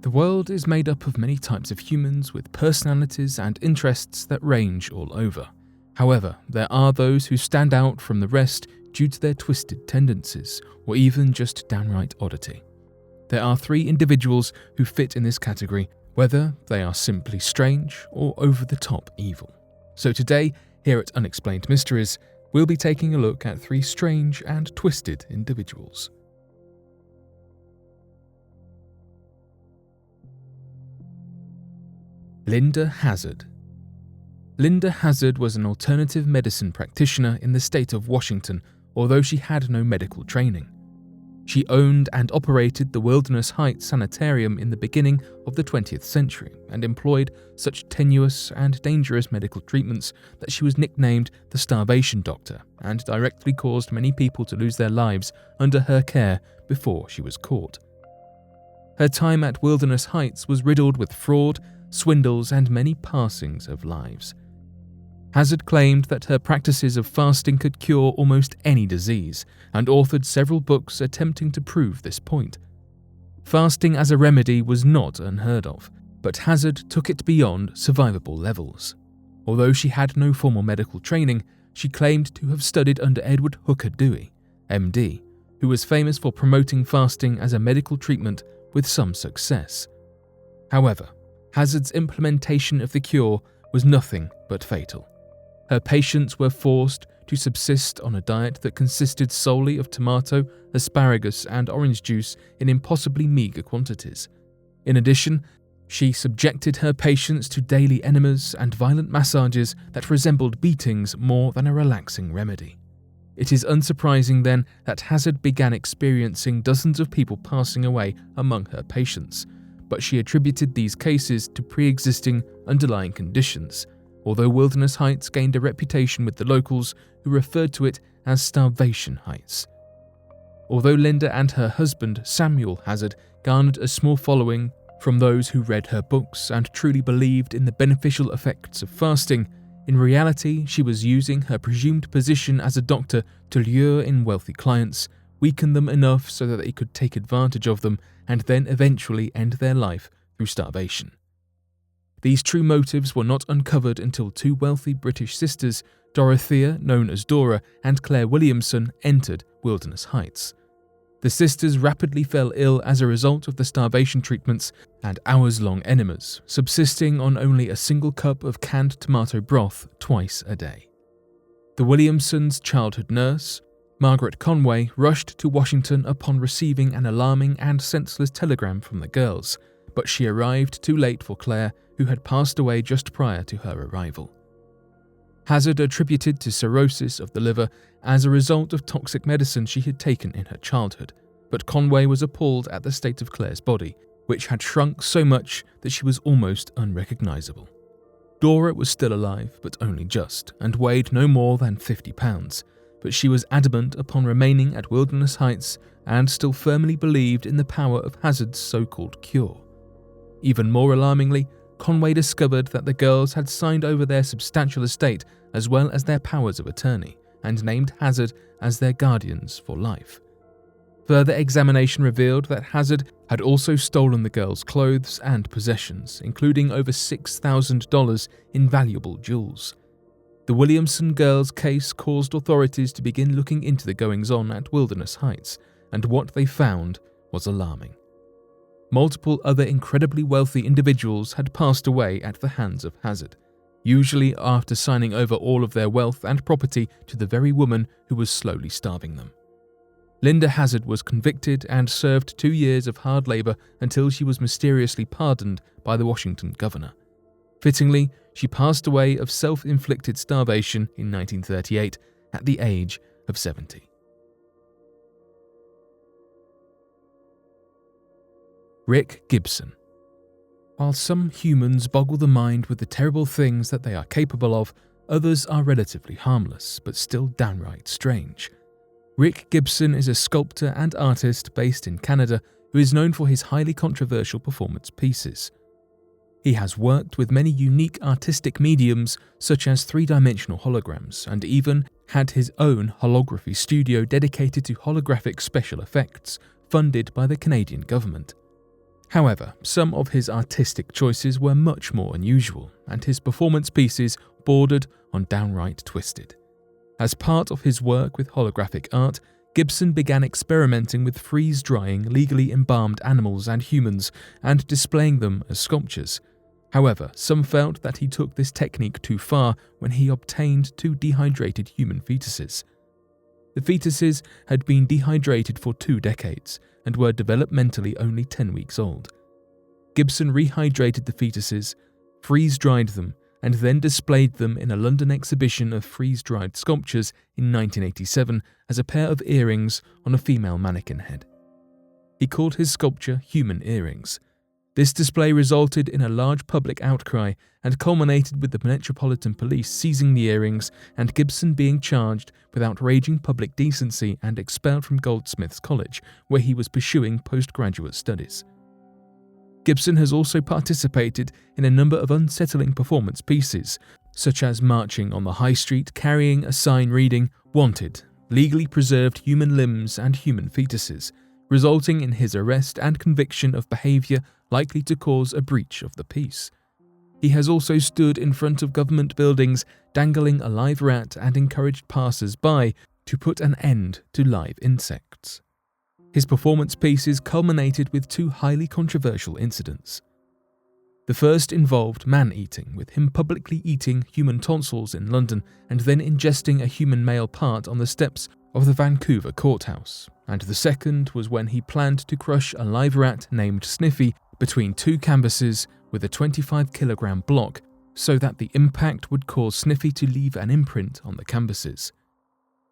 The world is made up of many types of humans with personalities and interests that range all over. However, there are those who stand out from the rest due to their twisted tendencies, or even just downright oddity. There are 3 individuals who fit in this category, whether they are simply strange or over-the-top evil. So today, here at Unexplained Mysteries, we'll be taking a look at 3 strange and twisted individuals. Linda Hazard. Linda Hazard was an alternative medicine practitioner in the state of Washington, although she had no medical training. She owned and operated the Wilderness Heights Sanitarium in the beginning of the 20th century and employed such tenuous and dangerous medical treatments that she was nicknamed the Starvation Doctor and directly caused many people to lose their lives under her care before she was caught. Her time at Wilderness Heights was riddled with fraud, swindles, and many passings of lives. Hazard claimed that her practices of fasting could cure almost any disease, and authored several books attempting to prove this point. Fasting as a remedy was not unheard of, but Hazard took it beyond survivable levels. Although she had no formal medical training, she claimed to have studied under Edward Hooker Dewey, MD, who was famous for promoting fasting as a medical treatment with some success. However, Hazard's implementation of the cure was nothing but fatal. Her patients were forced to subsist on a diet that consisted solely of tomato, asparagus, and orange juice in impossibly meager quantities. In addition, she subjected her patients to daily enemas and violent massages that resembled beatings more than a relaxing remedy. It is unsurprising then that Hazard began experiencing dozens of people passing away among her patients, but she attributed these cases to pre-existing underlying conditions, although Wilderness Heights gained a reputation with the locals who referred to it as Starvation Heights. Although Linda and her husband, Samuel Hazard, garnered a small following from those who read her books and truly believed in the beneficial effects of fasting, in reality she was using her presumed position as a doctor to lure in wealthy clients, weaken them enough so that they could take advantage of them, and then eventually end their life through starvation. These true motives were not uncovered until 2 wealthy British sisters, Dorothea, known as Dora, and Claire Williamson, entered Wilderness Heights. The sisters rapidly fell ill as a result of the starvation treatments and hours-long enemas, subsisting on only a single cup of canned tomato broth twice a day. The Williamsons' childhood nurse, Margaret Conway, rushed to Washington upon receiving an alarming and senseless telegram from the girls, but she arrived too late for Claire, who had passed away just prior to her arrival. Hazard attributed to cirrhosis of the liver as a result of toxic medicine she had taken in her childhood, but Conway was appalled at the state of Claire's body, which had shrunk so much that she was almost unrecognizable. Dora was still alive, but only just, and weighed no more than 50 pounds, but she was adamant upon remaining at Wilderness Heights and still firmly believed in the power of Hazard's so-called cure. Even more alarmingly, Conway discovered that the girls had signed over their substantial estate as well as their powers of attorney, and named Hazard as their guardians for life. Further examination revealed that Hazard had also stolen the girls' clothes and possessions, including over $6,000 in valuable jewels. The Williamson girls' case caused authorities to begin looking into the goings-on at Wilderness Heights, and what they found was alarming. Multiple other incredibly wealthy individuals had passed away at the hands of Hazard, usually after signing over all of their wealth and property to the very woman who was slowly starving them. Linda Hazard was convicted and served 2 years of hard labor until she was mysteriously pardoned by the Washington governor. Fittingly, she passed away of self-inflicted starvation in 1938 at the age of 70. Rick Gibson. While some humans boggle the mind with the terrible things that they are capable of, others are relatively harmless, but still downright strange. Rick Gibson is a sculptor and artist based in Canada who is known for his highly controversial performance pieces. He has worked with many unique artistic mediums such as 3-dimensional holograms, and even had his own holography studio dedicated to holographic special effects, funded by the Canadian government. However, some of his artistic choices were much more unusual, and his performance pieces bordered on downright twisted. As part of his work with holographic art, Gibson began experimenting with freeze-drying legally embalmed animals and humans and displaying them as sculptures. However, some felt that he took this technique too far when he obtained 2 dehydrated human fetuses. The fetuses had been dehydrated for 2 decades and were developmentally only 10 weeks old. Gibson rehydrated the fetuses, freeze-dried them, and then displayed them in a London exhibition of freeze-dried sculptures in 1987 as a pair of earrings on a female mannequin head. He called his sculpture Human Earrings. This display resulted in a large public outcry and culminated with the Metropolitan Police seizing the earrings and Gibson being charged with outraging public decency and expelled from Goldsmiths College, where he was pursuing postgraduate studies. Gibson has also participated in a number of unsettling performance pieces, such as marching on the high street carrying a sign reading, "Wanted, legally preserved human limbs and human fetuses," resulting in his arrest and conviction of behaviour likely to cause a breach of the peace. He has also stood in front of government buildings dangling a live rat and encouraged passers-by to put an end to live insects. His performance pieces culminated with 2 highly controversial incidents. The first involved man-eating, with him publicly eating human tonsils in London and then ingesting a human male part on the steps of the Vancouver courthouse, and the second was when he planned to crush a live rat named Sniffy between 2 canvases with a 25-kilogram block so that the impact would cause Sniffy to leave an imprint on the canvases.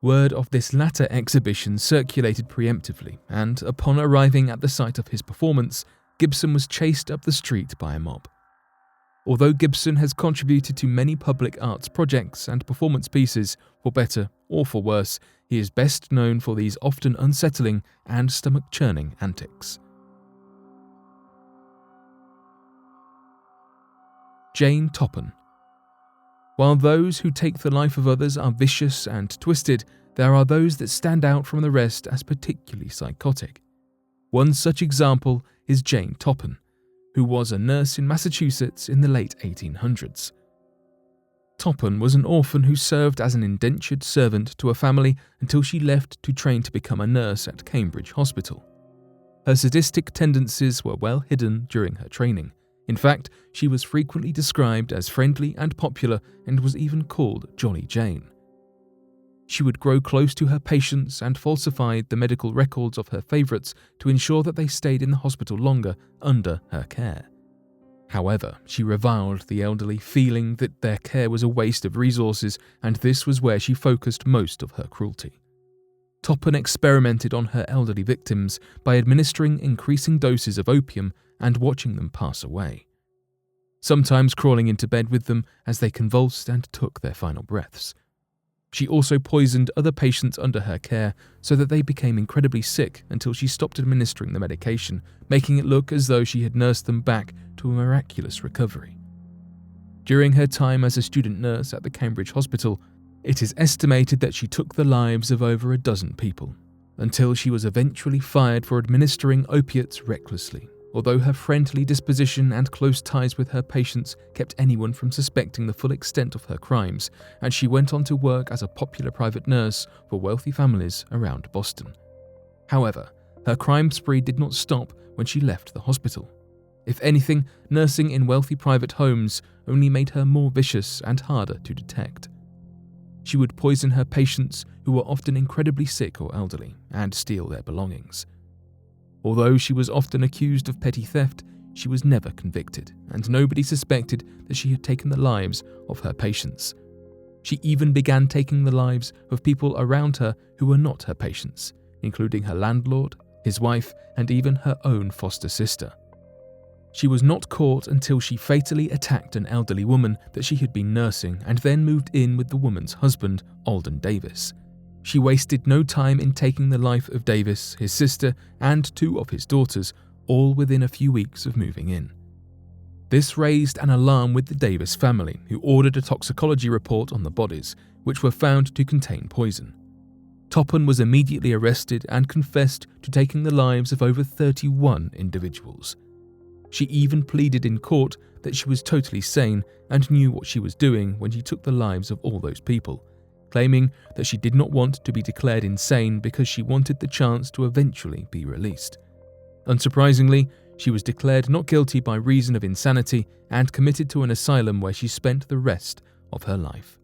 Word of this latter exhibition circulated preemptively, and upon arriving at the site of his performance, Gibson was chased up the street by a mob. Although Gibson has contributed to many public arts projects and performance pieces, for better or for worse, he is best known for these often unsettling and stomach-churning antics. Jane Toppin. While those who take the life of others are vicious and twisted, there are those that stand out from the rest as particularly psychotic. One such example is Jane Toppin, who was a nurse in Massachusetts in the late 1800s. Toppin was an orphan who served as an indentured servant to a family until she left to train to become a nurse at Cambridge Hospital. Her sadistic tendencies were well hidden during her training. In fact, she was frequently described as friendly and popular and was even called Jolly Jane. She would grow close to her patients and falsified the medical records of her favourites to ensure that they stayed in the hospital longer under her care. However, she reviled the elderly, feeling that their care was a waste of resources, and this was where she focused most of her cruelty. Toppin experimented on her elderly victims by administering increasing doses of opium and watching them pass away, sometimes crawling into bed with them as they convulsed and took their final breaths. She also poisoned other patients under her care so that they became incredibly sick until she stopped administering the medication, making it look as though she had nursed them back to a miraculous recovery. During her time as a student nurse at the Cambridge Hospital, it is estimated that she took the lives of over a dozen people, until she was eventually fired for administering opiates recklessly. Although her friendly disposition and close ties with her patients kept anyone from suspecting the full extent of her crimes, and she went on to work as a popular private nurse for wealthy families around Boston. However, her crime spree did not stop when she left the hospital. If anything, nursing in wealthy private homes only made her more vicious and harder to detect. She would poison her patients, who were often incredibly sick or elderly, and steal their belongings. Although she was often accused of petty theft, she was never convicted, and nobody suspected that she had taken the lives of her patients. She even began taking the lives of people around her who were not her patients, including her landlord, his wife, and even her own foster sister. She was not caught until she fatally attacked an elderly woman that she had been nursing and then moved in with the woman's husband, Alden Davis. She wasted no time in taking the life of Davis, his sister, and 2 of his daughters, all within a few weeks of moving in. This raised an alarm with the Davis family, who ordered a toxicology report on the bodies, which were found to contain poison. Toppin was immediately arrested and confessed to taking the lives of over 31 individuals. She even pleaded in court that she was totally sane and knew what she was doing when she took the lives of all those people, claiming that she did not want to be declared insane because she wanted the chance to eventually be released. Unsurprisingly, she was declared not guilty by reason of insanity and committed to an asylum where she spent the rest of her life.